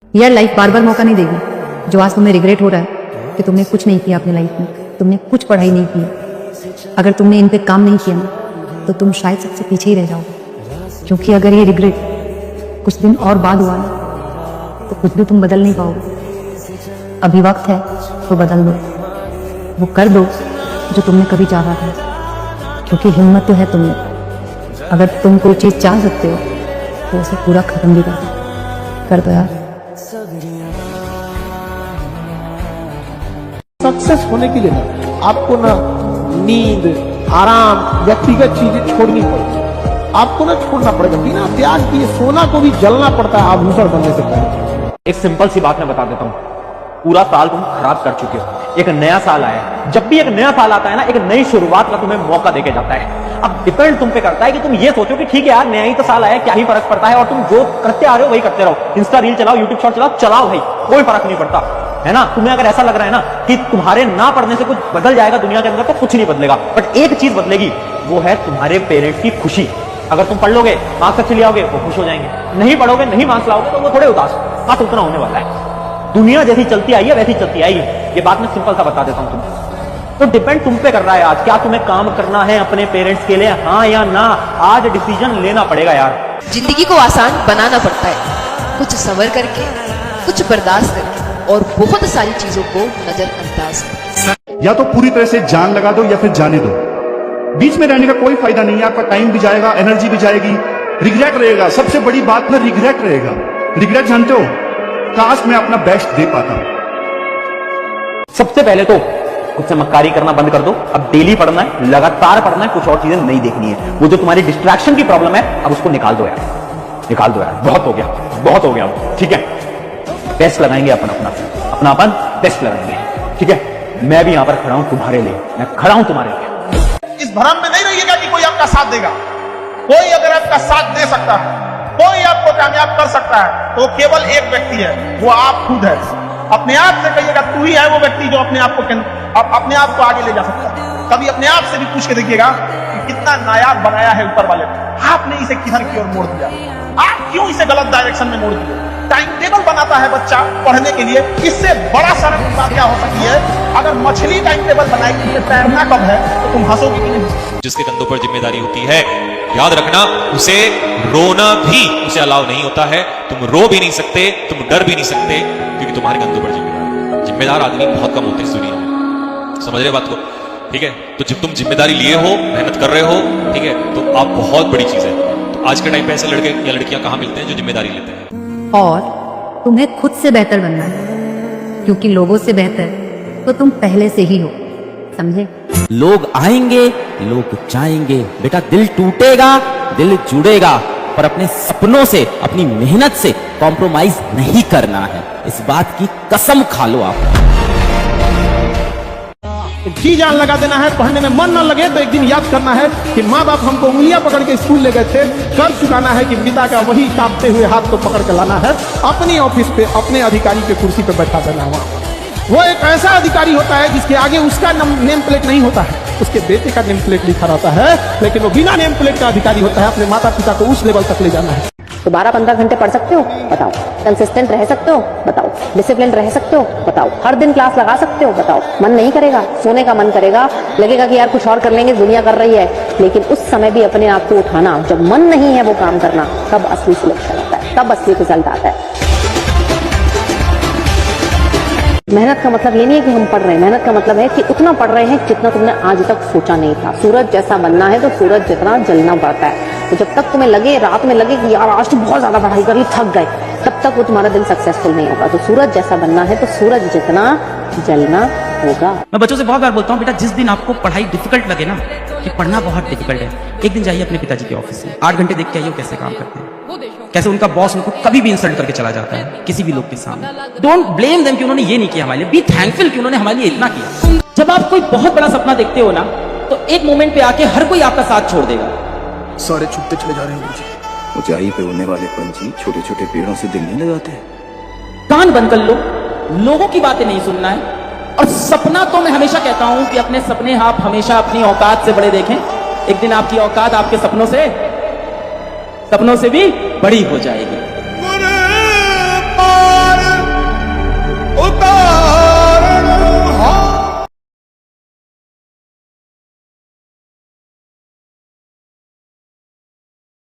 यार लाइफ बार बार मौका नहीं देगी। जो आज तुम्हें रिग्रेट हो रहा है कि तुमने कुछ नहीं किया अपनी लाइफ में, तुमने कुछ पढ़ाई नहीं की, अगर तुमने इन पे काम नहीं किया ना तो तुम शायद सबसे पीछे ही रह जाओगे। क्योंकि अगर ये रिग्रेट कुछ दिन और बाद हुआ ना तो कुछ भी तुम बदल नहीं पाओगे। अभी वक्त है तो बदल दो, वो कर दो जो तुमने कभी चाहा था, क्योंकि हिम्मत तो है तुमने। अगर तुम कोई चीज चाह सकते हो तो उसे पूरा खत्म भी कर दो यार। सक्सेस होने के लिए ना आपको ना नींद, आराम, व्यक्तिगत चीजें छोड़नी पड़ेगी। आपको ना छोड़ना पड़ेगा। बिना त्याग किए सोना को भी जलना पड़ता है आभूषण बनने से पहले। एक सिंपल सी बात मैं बता देता हूं, पूरा साल तुम खराब कर चुके हो, एक नया साल आया है। जब भी एक नया साल आता है ना, एक नई शुरुआत का तुम्हें मौका देके जाता है। अब डिपेंड तुम पे करता है कि तुम ये सोचो कि ठीक है यार, नया ही तो साल आया, क्या ही फर्क पड़ता है, और तुम जो करते आ रहे हो वही करते रहो। इंस्टा रील चलाओ, यूट्यूब शॉर्ट चलाओ भाई, कोई फर्क नहीं पड़ता है ना। तुम्हें अगर ऐसा लग रहा है ना कि तुम्हारे ना पढ़ने से कुछ बदल जाएगा दुनिया के अंदर, तो कुछ नहीं बदलेगा। बट एक चीज बदलेगी, वो है तुम्हारे पेरेंट्स की खुशी। अगर तुम पढ़ लोगे, मार्क्स अच्छे ले आओगे, वो खुश हो जाएंगे। नहीं पढ़ोगे, नहीं मार्क्स लाओगे, तो वो थोड़े उदास। बस उतना होने वाला है। दुनिया जैसी चलती आई है वैसी चलती आएगी। ये बात मैं सिंपल सा बता देता हूं तुम्हें। तो डिपेंड तुम पे कर रहा है आज, क्या तुम्हें काम करना है अपने पेरेंट्स के लिए, हाँ या ना। आज डिसीजन लेना पड़ेगा यार। जिंदगी को आसान बनाना पड़ता है, कुछ सबर करके, कुछ बर्दाश्त करके, और बहुत सारी चीजों को नजरअंदाज करके। या तो पूरी तरह से जान लगा दो या फिर जाने दो। बीच में रहने का कोई फायदा नहीं है। आपका टाइम भी जाएगा, एनर्जी भी जाएगी, रिग्रेट रहेगा। सबसे बड़ी बात ना रिग्रेट रहेगा। रिग्रेट जानते हो, काश मैं अपना बेस्ट दे पाता। सबसे पहले तो खुद से मक्कारी करना बंद कर दो। अब डेली पढ़ना है, लगातार पढ़ना है, कुछ और चीजें नहीं देखनी है। वो जो तुम्हारी डिस्ट्रैक्शन की प्रॉब्लम है, अब उसको निकाल दो यार, निकाल दो यार। बहुत हो गया, बहुत हो गया, ठीक है। टेस्ट लगाएंगे अपनापन टेस्ट लगाएंगे, ठीक है। मैं भी यहां पर खड़ा हूं तुम्हारे लिए, मैं खड़ा हूं तुम्हारे लिए। इस भ्रम में नहीं रहिएगा कि कोई आपका साथ देगा। कोई अगर आपका साथ दे सकता है, कोई आपको कामयाब कर सकता है, तो केवल एक व्यक्ति है, वो आप खुद है। अपने आप से कहिएगा, तू ही है वो व्यक्ति जो अपने आप को आगे ले जा सकता है। कभी अपने आप से भी पूछ के देखिएगा कि कितना नायाब बनाया है ऊपर वाले ने। आपने इसे किधर की ओर मोड़ दिया, आप क्यों इसे गलत डायरेक्शन में मोड़ दिए। टाइम टेबल बनाता है बच्चा पढ़ने के लिए, इससे बड़ा शर्म की बात क्या हो सकती है। अगर मछली टाइम टेबल बनाएगी कि तैरना कब है, तो तुम हंसोगे कि नहीं। जिसके कंधों पर जिम्मेदारी होती है, याद रखना, उसे रोना भी उसे अलाउ नहीं होता है। तुम रो भी नहीं सकते, तुम डर भी नहीं सकते, क्योंकि तुम्हारे कंधों पर जिम्मेदार आदमी बहुत कम होते हैं इस दुनिया में। समझ रहे बात को, ठीक है। तो जब तुम जिम्मेदारी लिए हो, मेहनत कर रहे हो, ठीक है, तो आप बहुत बड़ी चीज है। तो आज के टाइम पे ऐसे लड़के या लड़कियां कहां मिलते हैं जो जिम्मेदारी लेते हैं। और तुम्हें खुद से बेहतर बनना है, क्योंकि लोगों से बेहतर तो तुम पहले से ही हो, समझे। लोग आएंगे, लोग जाएंगे, बेटा दिल टूटेगा, दिल जुड़ेगा, पर अपने सपनों से, अपनी मेहनत से कॉम्प्रोमाइज नहीं करना है। इस बात की कसम खा लो आप। जी जान लगा देना है। पढ़ने में मन न लगे तो एक दिन याद करना है कि माँ बाप हमको उंगलियां पकड़ के स्कूल ले गए थे। कर्ज चुकाना है कि पिता का वही कांपते हुए हाथ को पकड़ के लाना है। अपनी ऑफिस पे अपने अधिकारी के कुर्सी पे बैठा देना है। वो एक ऐसा अधिकारी होता है जिसके आगे उसका नेम प्लेट नहीं होता है, उसके बेटे का नेम प्लेट लिखा रहता है, लेकिन वो बिना नेम प्लेट का अधिकारी होता है। अपने माता पिता को उस लेवल तक ले जाना है। तो 12-15 घंटे पढ़ सकते हो, बताओ। कंसिस्टेंट रह सकते हो, बताओ। डिसिप्लिन रह सकते हो, बताओ। हर दिन क्लास लगा सकते हो, बताओ। मन नहीं करेगा, सोने का मन करेगा, लगेगा कि यार कुछ और कर लेंगे, दुनिया कर रही है, लेकिन उस समय भी अपने आप को उठाना। जब मन नहीं है वो काम करना, तब असली सिलेक्शन आता है, तब असली रिजल्ट आता है। मेहनत का मतलब ये नहीं है कि हम पढ़ रहे हैं, मेहनत का मतलब है कि उतना पढ़ रहे हैं जितना तुमने आज तक सोचा नहीं था। सूरज जैसा बनना है तो सूरज जितना जलना पड़ता है। तो जब तक तुम्हें लगे, रात में लगे कि यार आज तो बहुत ज्यादा पढ़ाई कर ली, थक गए, तब तक वो तुम्हारा दिन सक्सेसफुल नहीं होगा। तो सूरज जैसा बनना है तो सूरज जितना जलना होगा। मैं बच्चों से बहुत बार बोलता हूँ, बेटा जिस दिन आपको पढ़ाई डिफिकल्ट लगे ना, कि पढ़ना बहुत डिफिकल्ट है, एक दिन जाइए अपने पिताजी के ऑफिस में, 8 घंटे देख के आइए कैसे काम करते हैं, कैसे उनका बॉस उनको कभी भी इंसल्ट करके चला जाता है किसी भी लोग के सामने। डोंट ब्लेम देम कि उन्होंने ये नहीं किया हमारे लिए, बी थैंकफुल कि उन्होंने हमारे लिए इतना किया। जब आप कोई बहुत बड़ा सपना देखते हो ना, तो एक मोमेंट पे आके हर कोई आपका साथ छोड़ देगा। सारे छुपते चले जा रहे हैं गुरुजी। ऊंचाई पे उड़ने वाले पंछी छोटे छोटे पेड़ों से दिल नहीं लगाते। कान बंद कर लो, लोगों की बातें नहीं सुनना है। और सपना तो मैं हमेशा कहता हूं कि अपने सपने आप हमेशा अपनी औकात से बड़े देखें। एक दिन आपकी औकात आपके सपनों से भी बड़ी हो जाएगी।